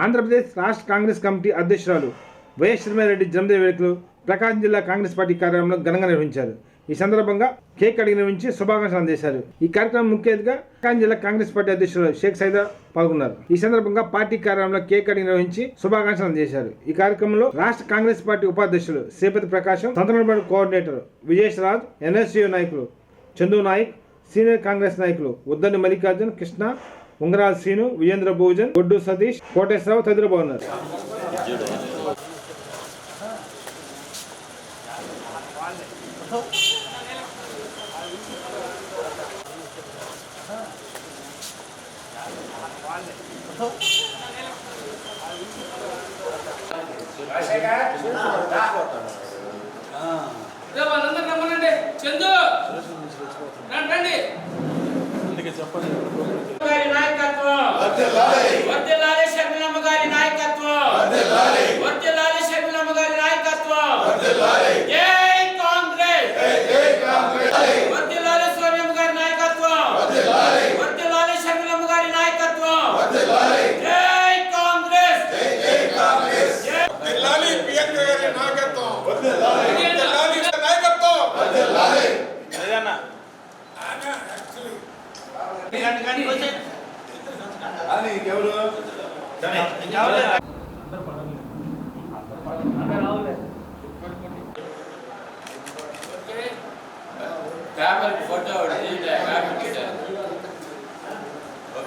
ఆంధ్రప్రదేశ్ రాష్ట్ర కాంగ్రెస్ కమిటీ అధ్యక్షురాలు వైఎస్ షర్మిలారెడ్డి జన్మదిన వేడుకలు ప్రకాశం జిల్లా కాంగ్రెస్ పార్టీ కార్యాలయంలో ఘనంగా నిర్వహించారు. ఈ సందర్భంగా కేక్ కటింగ్ నిర్వహించి శుభాకాంక్షలు అందజేశారు. ఈ కార్యక్రమం ముఖ్య అతిథిగా ప్రకాశం జిల్లా కాంగ్రెస్ పార్టీ అధ్యక్షులు షేక్ సైదా పాల్గొన్నారు. ఈ సందర్భంగా పార్టీ కార్యాలయంలో కేక్ కటింగ్ నిర్వహించి శుభాకాంక్షలు అందజేశారు. ఈ కార్యక్రమంలో రాష్ట్ర కాంగ్రెస్ పార్టీ ఉపాధ్యక్షులు శ్రీపతి ప్రకాశం, సంతనపల్లి కోఆర్డినేటర్ విజేష్ రాజ్, ఎన్ఎస్యూ నాయకులు చందు నాయక్, సీనియర్ కాంగ్రెస్ నాయకులు ఉద్దని మల్లికార్జున్, కృష్ణ, ఉంగరాజ్ శ్రీను, విజేంద్ర భోజన్, గొడ్డు సతీష్, కోటేశ్వరరావు తదితరులు బాగున్నారు.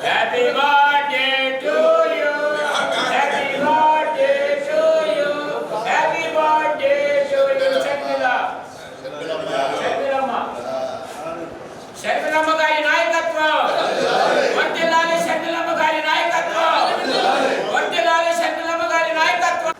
Happy birthday to you. Happy birthday to you. Happy birthday to you. Sharmilama గారి నాయకత్వం. వర్ధిల్లాలి షర్మిలమ్మ గారి నాయకత్వం. వర్ధిల్లాలి షర్మిలమ్మ గారి నాయకత్వం.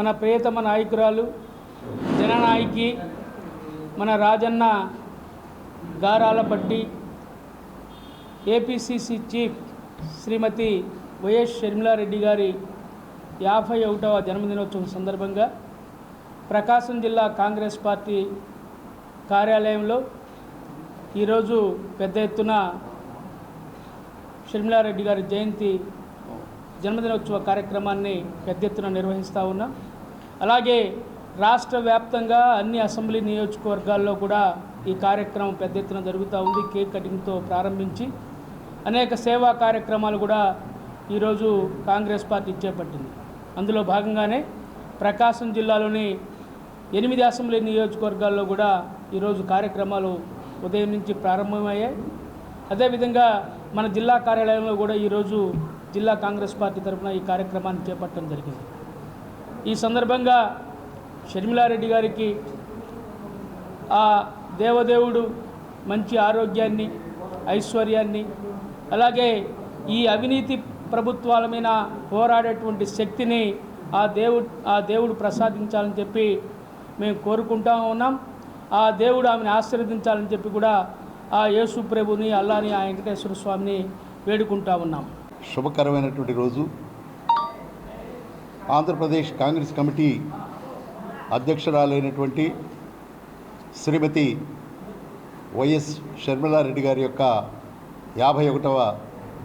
మన ప్రియతమ నాయకురాలు జననాయకి మన రాజన్న గారాలపట్టి ఏపీసీసీ చీఫ్ శ్రీమతి వైఎస్ షర్మిలారెడ్డి గారి 51వ జన్మదినోత్సవం సందర్భంగా ప్రకాశం జిల్లా కాంగ్రెస్ పార్టీ కార్యాలయంలో ఈరోజు పెద్ద ఎత్తున షర్మిలారెడ్డి గారి జన్మదినోత్సవ కార్యక్రమాన్ని పెద్ద ఎత్తున నిర్వహిస్తూ ఉన్నాం. అలాగే రాష్ట్ర వ్యాప్తంగా అన్ని అసెంబ్లీ నియోజకవర్గాల్లో కూడా ఈ కార్యక్రమం పెద్ద ఎత్తున జరుగుతూ ఉంది. కేక్ కటింగ్తో ప్రారంభించి అనేక సేవా కార్యక్రమాలు కూడా ఈరోజు కాంగ్రెస్ పార్టీ చేపట్టింది. అందులో భాగంగానే ప్రకాశం జిల్లాలోని 8 అసెంబ్లీ నియోజకవర్గాల్లో కూడా ఈరోజు కార్యక్రమాలు ఉదయం నుంచి ప్రారంభమయ్యాయి. అదేవిధంగా మన జిల్లా కార్యాలయంలో కూడా ఈరోజు జిల్లా కాంగ్రెస్ పార్టీ తరఫున ఈ కార్యక్రమాన్ని చేపట్టడం జరిగింది. ఈ సందర్భంగా షర్మిలారెడ్డి గారికి ఆ దేవదేవుడు మంచి ఆరోగ్యాన్ని, ఐశ్వర్యాన్ని, అలాగే ఈ అవినీతి ప్రభుత్వాల మీద పోరాడేటువంటి శక్తిని ఆ దేవుడు ప్రసాదించాలని చెప్పి మేము కోరుకుంటా ఉన్నాం. ఆ దేవుడు ఆమెను ఆశీర్వదించాలని చెప్పి కూడా ఆ యేసు ప్రభుని, అల్లాని, ఆ వెంకటేశ్వర స్వామిని వేడుకుంటా ఉన్నాం. శుభకరమైనటువంటి రోజు. ఆంధ్రప్రదేశ్ కాంగ్రెస్ కమిటీ అధ్యక్షురాలైనటువంటి శ్రీమతి వైఎస్ షర్మిలారెడ్డి గారి యొక్క 51వ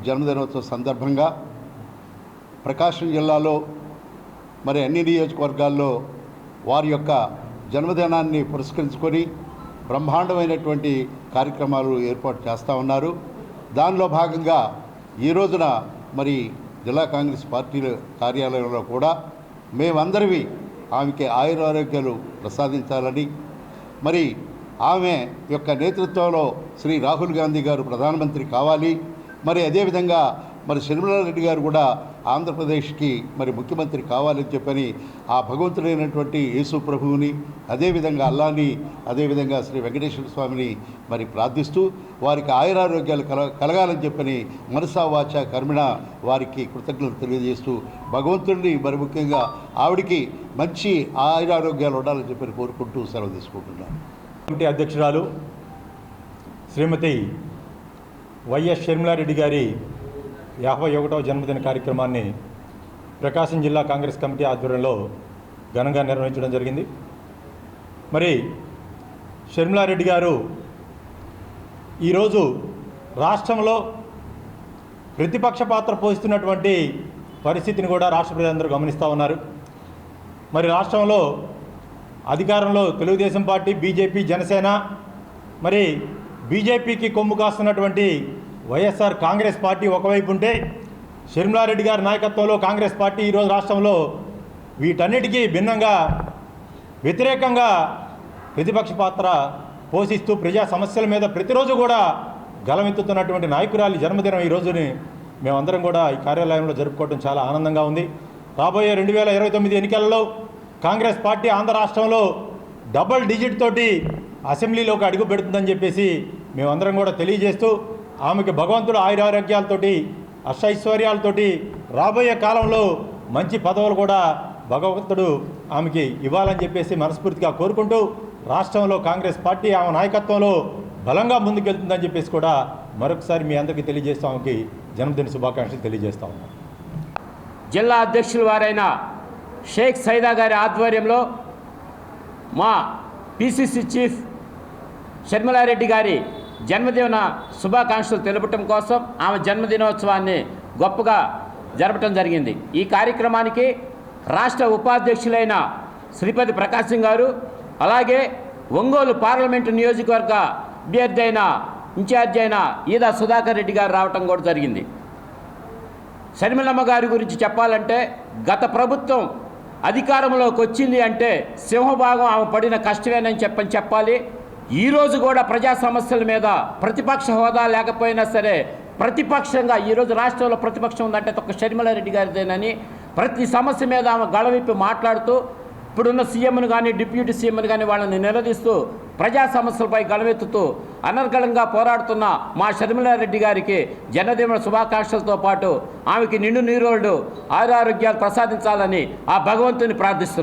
జన్మదినోత్సవ సందర్భంగా ప్రకాశం జిల్లాలో మరి అన్ని నియోజకవర్గాల్లో వారి యొక్క జన్మదినాన్ని పురస్కరించుకొని బ్రహ్మాండమైనటువంటి కార్యక్రమాలు ఏర్పాటు చేస్తూ ఉన్నారు. దానిలో భాగంగా ఈ రోజున మరి జిల్లా కాంగ్రెస్ పార్టీ కార్యాలయంలో కూడా మేమందరివి ఆమెకి ఆయురారోగ్యాలు ప్రసాదించాలని, మరి ఆమె యొక్క నేతృత్వంలో శ్రీ రాహుల్ గాంధీ గారు ప్రధానమంత్రి కావాలి, మరి అదేవిధంగా మరి షర్మిలారెడ్డి గారు కూడా ఆంధ్రప్రదేశ్కి మరి ముఖ్యమంత్రి కావాలని చెప్పని ఆ భగవంతుడైనటువంటి యేసు ప్రభువుని, అదేవిధంగా అల్లాని, అదేవిధంగా శ్రీ వెంకటేశ్వర స్వామిని మరి ప్రార్థిస్తూ వారికి ఆయురారోగ్యాలు కలగాలని చెప్పని మనసా వాచ కర్మిణ వారికి కృతజ్ఞతలు తెలియజేస్తూ భగవంతుడిని మరి ముఖ్యంగా ఆవిడికి మంచి ఆయురారోగ్యాలు ఉండాలని చెప్పని కోరుకుంటూ సెలవు తీసుకుంటున్నాను. కమిటీ అధ్యక్షురాలు శ్రీమతి వైఎస్ షర్మిలారెడ్డి గారి 51వ జన్మదిన కార్యక్రమాన్ని ప్రకాశం జిల్లా కాంగ్రెస్ కమిటీ ఆధ్వర్యంలో ఘనంగా నిర్వహించడం జరిగింది. మరి షర్మిలారెడ్డి గారు ఈరోజు రాష్ట్రంలో ప్రతిపక్ష పాత్ర పోషిస్తున్నటువంటి పరిస్థితిని కూడా రాష్ట్ర ప్రజలందరూ గమనిస్తూ ఉన్నారు. మరి రాష్ట్రంలో అధికారంలో తెలుగుదేశం పార్టీ, బీజేపీ, జనసేన, మరి బీజేపీకి కొమ్ము కాస్తున్నటువంటి వైఎస్ఆర్ కాంగ్రెస్ పార్టీ ఒకవైపు ఉంటే, షర్మిలారెడ్డి గారి నాయకత్వంలో కాంగ్రెస్ పార్టీ ఈరోజు రాష్ట్రంలో వీటన్నిటికీ భిన్నంగా వ్యతిరేకంగా ప్రతిపక్ష పాత్ర పోషిస్తూ ప్రజా సమస్యల మీద ప్రతిరోజు కూడా గలమెత్తుతున్నటువంటి నాయకురాలి జన్మదినం ఈ రోజుని మేమందరం కూడా ఈ కార్యాలయంలో జరుపుకోవడం చాలా ఆనందంగా ఉంది. రాబోయే 2029 ఎన్నికలలో కాంగ్రెస్ పార్టీ ఆంధ్ర రాష్ట్రంలో డబుల్ డిజిట్ తోటి అసెంబ్లీలోకి అడుగు పెడుతుందని చెప్పేసి మేమందరం కూడా తెలియజేస్తూ ఆమెకి భగవంతుడు ఆయురారోగ్యాలతోటి అష్టైశ్వర్యాలతోటి రాబోయే కాలంలో మంచి పదవులు కూడా భగవంతుడు ఆమెకి ఇవ్వాలని చెప్పేసి మనస్ఫూర్తిగా కోరుకుంటూ రాష్ట్రంలో కాంగ్రెస్ పార్టీ ఆమె నాయకత్వంలో బలంగా ముందుకెళ్తుందని చెప్పేసి కూడా మరొకసారి మీ అందరికీ తెలియజేస్తూ ఆమెకి జన్మదిన శుభాకాంక్షలు తెలియజేస్తా ఉన్నాం. జిల్లా అధ్యక్షుల వారైన షేక్ సైదా గారి ఆధ్వర్యంలో మా పిసిసి చీఫ్ షర్మిలారెడ్డి గారి జన్మదిన శుభాకాంక్షలు తెలపటం కోసం ఆమె జన్మదినోత్సవాన్ని గొప్పగా జరపటం జరిగింది. ఈ కార్యక్రమానికి రాష్ట్ర ఉపాధ్యక్షులైన శ్రీపతి ప్రకాశం గారు, అలాగే ఒంగోలు పార్లమెంటు నియోజకవర్గ అభ్యర్థి అయిన ఇన్ఛార్జి అయిన ఈదా సుధాకర్ రెడ్డి గారు రావటం కూడా జరిగింది. షర్మిలమ్మ గారి గురించి చెప్పాలంటే గత ప్రభుత్వం అధికారంలోకి వచ్చింది అంటే సింహభాగం ఆమె పడిన కష్టమేనని చెప్పాలి. ఈరోజు కూడా ప్రజా సమస్యల మీద ప్రతిపక్ష హోదా లేకపోయినా సరే ప్రతిపక్షంగా ఈరోజు రాష్ట్రంలో ప్రతిపక్షం ఉందంటే ఒక షర్మిలారెడ్డి గారిదేనని ప్రతి సమస్య మీద ఆమె గళవిప్పి మాట్లాడుతూ ఇప్పుడున్న సీఎంను కానీ డిప్యూటీ సీఎంను కానీ వాళ్ళని నిలదీస్తూ ప్రజా సమస్యలపై గళమెత్తుతూ అనర్గళంగా పోరాడుతున్న మా షర్మిలారెడ్డి గారికి జన్మదిన శుభాకాంక్షలతో పాటు ఆమెకి నిండు నీరోళ్ళు ఆరోగ్యాలు ప్రసాదించాలని ఆ భగవంతుని ప్రార్థిస్తున్నాను.